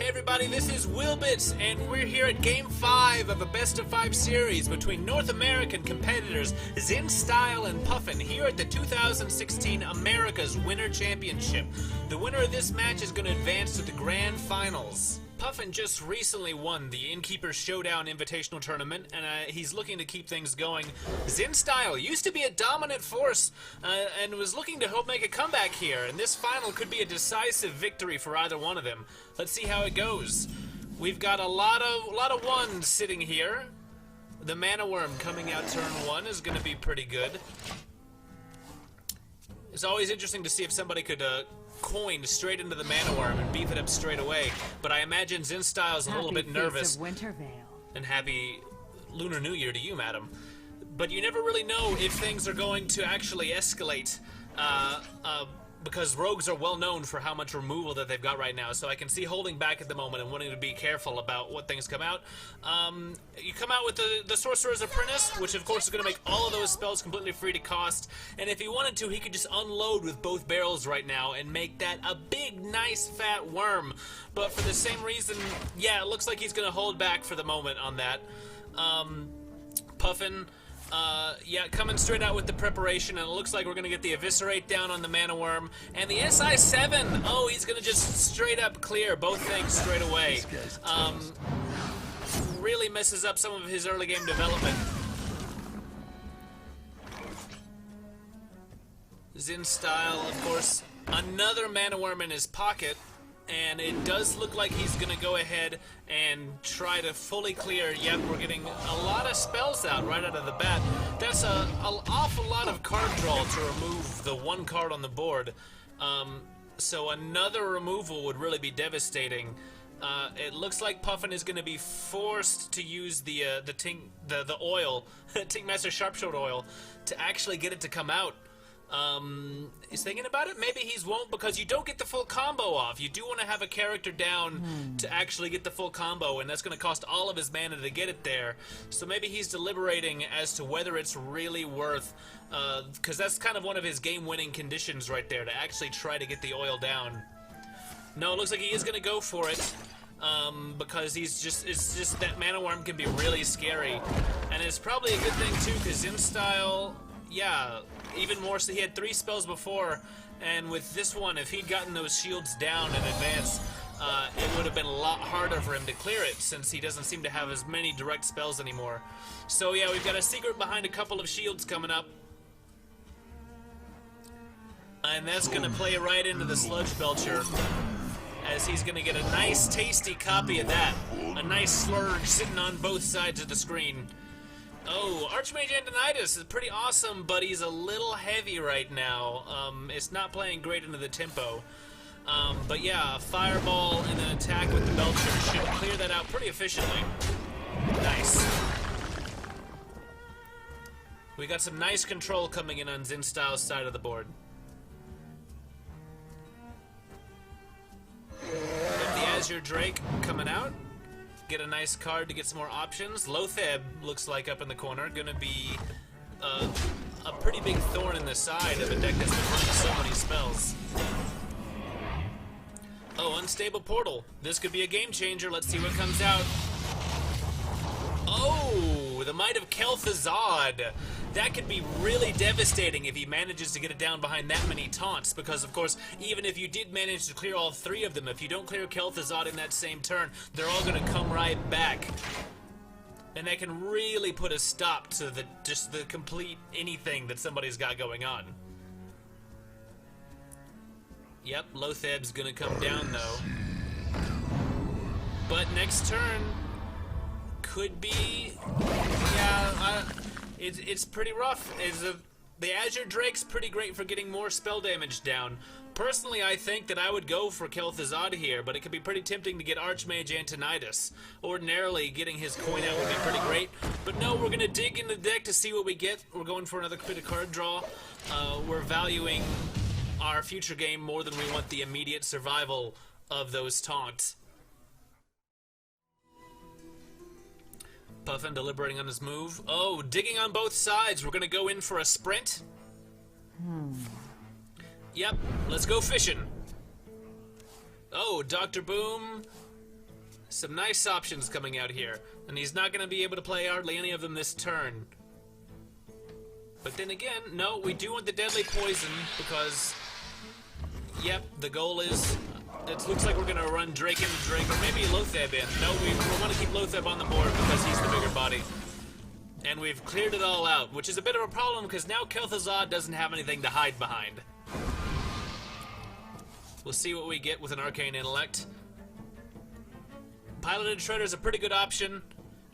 Hey everybody, this is WillBits, and we're here at Game 5 of a best-of-5 series between North American competitors ZinStyle and Puffin here at the 2016 America's Winter Championship. The winner of this match is going to advance to the Grand Finals. Puffin just recently won the Innkeeper Showdown Invitational Tournament, and he's looking to keep things going. ZinStyle used to be a dominant force and was looking to help make a comeback here, and this final could be a decisive victory for either one of them. Let's see how it goes. We've got a lot of ones sitting here. The Mana Worm coming out turn 1 is going to be pretty good. It's always interesting to see if somebody could coin straight into the Mana Worm and beef it up straight away, but I imagine ZinStyle's a little bit nervous. And happy Lunar New Year to you, madam. But you never really know if things are going to actually escalate, because rogues are well known for how much removal that they've got right now, so I can see holding back at the moment and wanting to be careful about what things come out. You come out with the Sorcerer's Apprentice, which of course is going to make all of those spells completely free to cost, and if he wanted to, he could just unload with both barrels right now and make that a big, nice, fat worm. But for the same reason, yeah, it looks like he's going to hold back for the moment on that. Puffin, yeah, coming straight out with the preparation, and it looks like we're going to get the Eviscerate down on the Mana Worm, and the SI-7, oh, he's going to just straight up clear both things straight away. Really messes up some of his early game development. ZinStyle, of course, another Mana Worm in his pocket, and it does look like he's going to go ahead and try to fully clear. Yep, we're getting a lot of spells out right out of the bat. That's an awful lot of card draw to remove the one card on the board. So another removal would really be devastating. It looks like Puffin is going to be forced to use the oil, Tinkmaster Sharpshield oil, to actually get it to come out. Is thinking about it? Maybe he won't, because you don't get the full combo off. You do want to have a character down to actually get the full combo, and that's going to cost all of his mana to get it there. So maybe he's deliberating as to whether it's really worth, because that's kind of one of his game-winning conditions right there, to actually try to get the oil down. No, it looks like he is going to go for it. Because it's just that Mana Worm can be really scary. And it's probably a good thing too, because ZinStyle, yeah, even more so. He had 3 spells before, and with this one, if he'd gotten those shields down in advance, it would have been a lot harder for him to clear it, since he doesn't seem to have as many direct spells anymore. So yeah, we've got a secret behind a couple of shields coming up. And that's going to play right into the Sludge Belcher, as he's going to get a nice tasty copy of that. A nice slurge sitting on both sides of the screen. Oh, Archmage Antonidas is pretty awesome, but he's a little heavy right now. It's not playing great into the tempo. But yeah, a Fireball and an attack with the Belcher should clear that out pretty efficiently. Nice. We got some nice control coming in on ZinStyle's side of the board. The Azure Drake coming out. Get a nice card to get some more options. Lotheb looks like up in the corner. Gonna be a pretty big thorn in the side of a deck that's been running so many spells. Oh, Unstable Portal. This could be a game changer. Let's see what comes out. Oh, the Might of Kel'Thuzad. That could be really devastating if he manages to get it down behind that many taunts, because of course, even if you did manage to clear all 3 of them, if you don't clear Kel'Thuzad in that same turn, they're all going to come right back. And that can really put a stop to just the complete anything that somebody's got going on. Yep, Lotheb's going to come down though. But next turn could be, yeah, it's pretty rough. The Azure Drake's pretty great for getting more spell damage down. Personally, I think that I would go for Kel'Thuzad here, but it could be pretty tempting to get Archmage Antonidas. Ordinarily, getting his coin out would be pretty great, but no, we're going to dig in the deck to see what we get. We're going for another bit of card draw. We're valuing our future game more than we want the immediate survival of those taunts. Puffin deliberating on his move. Oh, digging on both sides. We're going to go in for a sprint. Yep, let's go fishing. Oh, Dr. Boom Some nice options coming out here. And he's not going to be able to play hardly any of them this turn. But then again, no, we do want the deadly poison because, yep, the goal is, it looks like we're going to run Drake into Drake, or maybe Lothab in. No, we want to keep Lothab on the board because he's the bigger body. And we've cleared it all out, which is a bit of a problem because now Kel'Thuzad doesn't have anything to hide behind. We'll see what we get with an Arcane Intellect. Piloted Shredder is a pretty good option,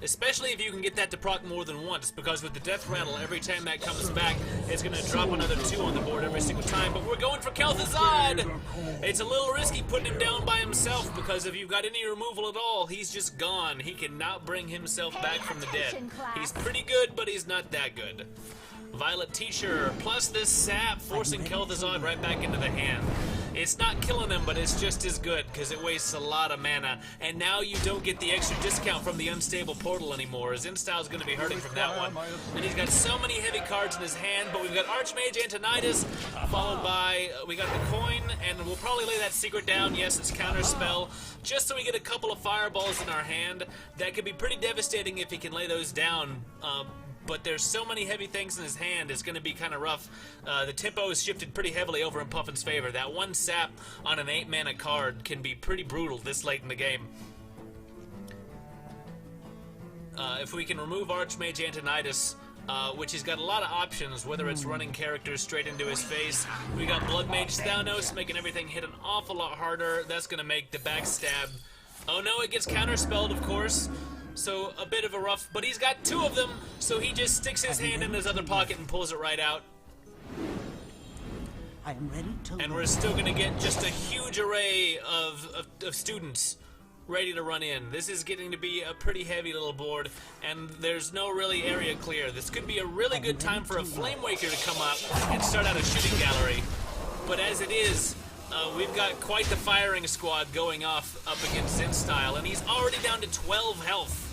especially if you can get that to proc more than once, because with the Death Rattle, every time that comes back, it's going to drop another 2 on the board every single time. But we're going for Kel'Thuzad! It's a little risky putting him down by himself, because if you've got any removal at all, he's just gone. He cannot bring himself back from the dead. He's pretty good, but he's not that good. Violet Teacher, plus this sap, forcing Kel'Thuzad right back into the hand. It's not killing him, but it's just as good, because it wastes a lot of mana. And now you don't get the extra discount from the unstable portal anymore. His Instyle's going to be hurting from that one. And he's got so many heavy cards in his hand, but we've got Archmage Antonidas, followed by, we got the coin, and we'll probably lay that secret down. Yes, it's counterspell, just so we get a couple of fireballs in our hand. That could be pretty devastating if he can lay those down. But there's so many heavy things in his hand, it's going to be kind of rough. The tempo has shifted pretty heavily over in Puffin's favor. That one sap on an 8-mana card can be pretty brutal this late in the game. If we can remove Archmage Antonidas, which he's got a lot of options, whether it's running characters straight into his face. We got Bloodmage Thanos, making everything hit an awful lot harder. That's going to make the backstab. Oh no, it gets counterspelled, of course. So a bit of a rough, but he's got 2 of them, so he just sticks his hand in his other pocket and pulls it right out. I am ready to and we're still going to get just a huge array of students ready to run in. This is getting to be a pretty heavy little board, and there's no really area clear. This could be a really good time for a Flame Waker to come up and start out a shooting gallery. But as it is, we've got quite the firing squad going off up against Zinstyle, and he's already down to 12 health.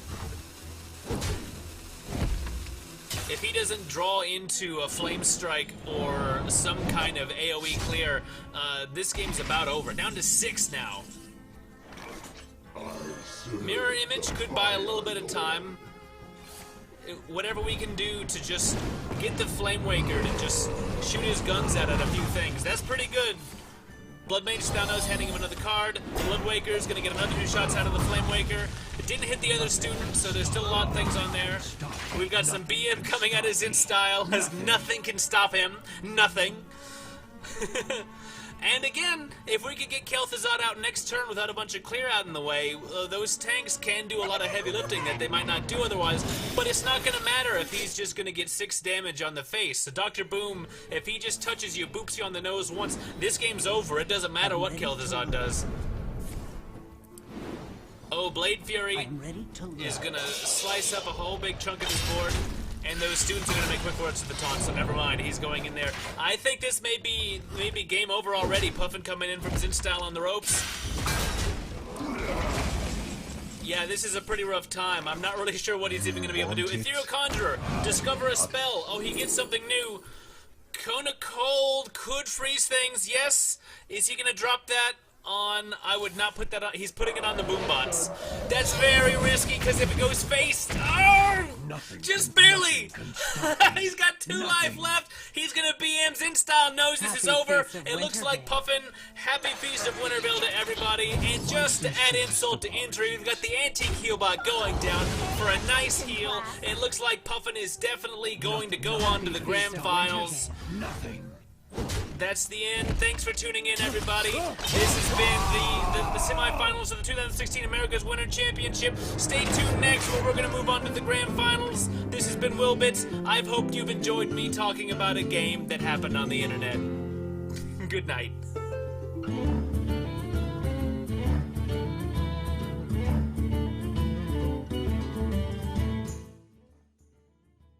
If he doesn't draw into a Flame Strike or some kind of AoE clear, this game's about over. Down to 6 now. Mirror Image could buy a little bit of time. Whatever we can do to just get the Flame Waker to just shoot his guns at a few things, that's pretty good. Bloodmage Thanos handing him another card. Bloodwaker's gonna get another 2 shots out of the Flame Waker. It didn't hit the other student, so there's still a lot of things on there. We've got some BM coming at his Instyle, as nothing can stop him. Nothing. And again, if we could get Kel'Thuzad out next turn without a bunch of clear out in the way, those tanks can do a lot of heavy lifting that they might not do otherwise, but it's not going to matter if he's just going to get 6 damage on the face. So Dr. Boom, if he just touches you, boops you on the nose once, this game's over. It doesn't matter what Kel'Thuzad does. Oh, Blade Fury is going to slice up a whole big chunk of his board. And those students are going to make quick works of the taunt, so never mind. He's going in there. I think this may be game over already. Puffin coming in from Zinstyle on the ropes. Yeah, this is a pretty rough time. I'm not really sure what he's even going to be able to do. Ethereal Conjurer, discover a spell. Oh, he gets something new. Cone of Cold could freeze things. Yes. Is he going to drop that on? I would not put that on. He's putting it on the boombots. That's very risky because if it goes face, oh, just barely. He's got 2 life left. He's gonna BM. Zinstyle knows this is over. It looks like Puffin. Happy Feast of Winterville to everybody. And just to add insult to injury, we've got the antique healbot going down for a nice heal. It looks like Puffin is definitely going to go on to the grand finals. That's the end. Thanks for tuning in, everybody. This has been the semifinals of the 2016 America's Winter Championship. Stay tuned next where we're going to move on to the grand finals. This has been WillBits. I've hoped you've enjoyed me talking about a game that happened on the internet. Good night.